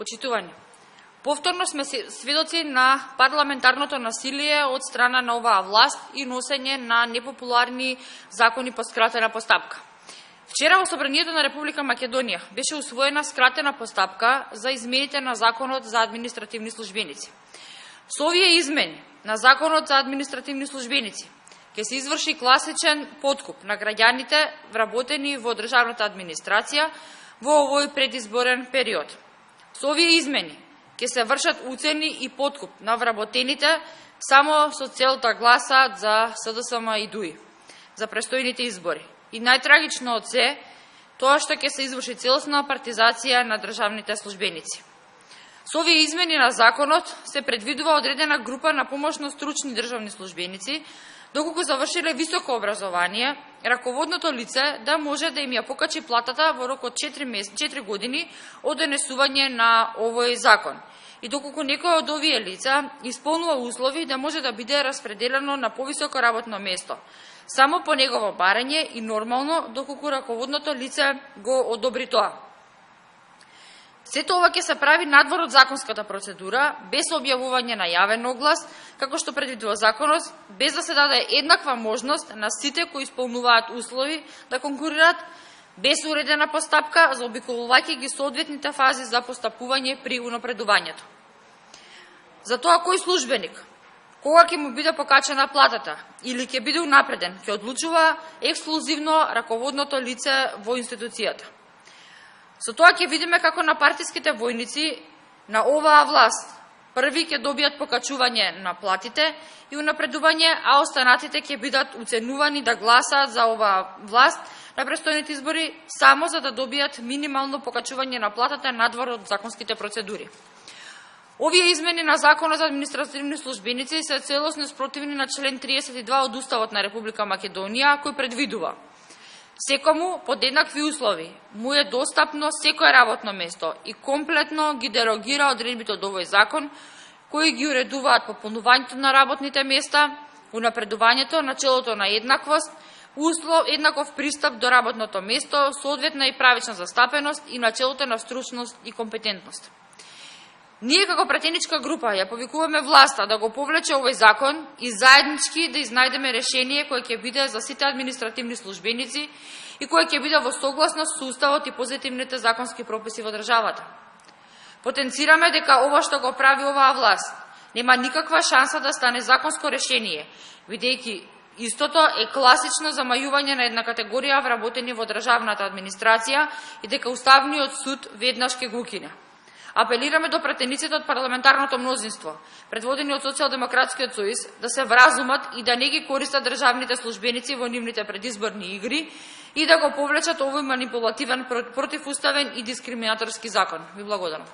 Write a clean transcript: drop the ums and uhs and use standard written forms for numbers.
Почитувани, повторно сме сведоци на парламентарното насилие од страна на оваа власт и носење на непопуларни закони по скратена постапка. Вчера во Собранието на Република Македонија беше усвоена скратена постапка за измените на Законот за административни службеници. Со овие измени на Законот за административни службеници ќе се изврши класичен подкуп на граѓаните вработени во државната администрација во овој предизборен период. Со овие измени ќе се вршат уцени и подкуп на вработените само со цел да гласаат за СДСМ и ДУИ за престојните избори. И најтрагично од се, тоа што ќе се изврши целосна партизација на државните службеници. Со овие измени на законот се предвидува одредена група на помошно стручни државни службеници, доколку завршиле високо образование, раководното лице да може да им ја покачи платата во рок од 4 години од донесување на овој закон. И доколку некој од овие лица исполнува услови да може да биде распределено на повисоко работно место, само по негово барање и нормално доколку раководното лице го одобри тоа. Сето ова ќе се прави надвор од законската процедура, без објавување на јавен оглас, како што предвидува законот, без да се даде еднаква можност на сите кои исполнуваат услови да конкурират, без уредена постапка, заобиколувајќи ги соодветните фази за постапување при унапредувањето. Затоа кој службеник, кога ќе му биде покачена платата или ќе биде унапреден, ќе одлучува ексклузивно раководното лице во институцијата. Со тоа ќе видиме како на партиските војници на оваа власт први ќе добијат покачување на платите и унапредување, а останатите ќе бидат уценувани да гласаат за оваа власт на престојните избори само за да добијат минимално покачување на платата надвор од законските процедури. Овие измени на Законот за административни службеници се целосно спротивни на член 32 од Уставот на Република Македонија, кој предвидува секому под еднакви услови му е достапно секое работно место и комплетно ги дерогира одредбите од овој закон, кои ги уредуваат пополнувањето на работните места, унапредувањето, начелото на еднаквост, еднаков пристап до работното место, соодветна и правична застапеност и начелото на стручност и компетентност. Ние како пратеничка група ја повикуваме власта да го повлече овој закон и заеднички да изнајдеме решение кое ќе биде за сите административни службеници и кое ќе биде во согласност со Уставот и позитивните законски прописи во државата. Потенцираме дека ова што го прави оваа власт нема никаква шанса да стане законско решение, бидејќи истото е класично замајување на една категорија вработени во државната администрација и дека Уставниот суд веднаш ќе го укине. Апелираме до пратениците од парламентарното мнозинство, предводени од Социјалдемократскиот сојуз, да се вразумат и да не ги користат државните службеници во нивните предизборни игри и да го повлечат овој манипулативен, противуставен и дискриминаторски закон. Ви благодарам.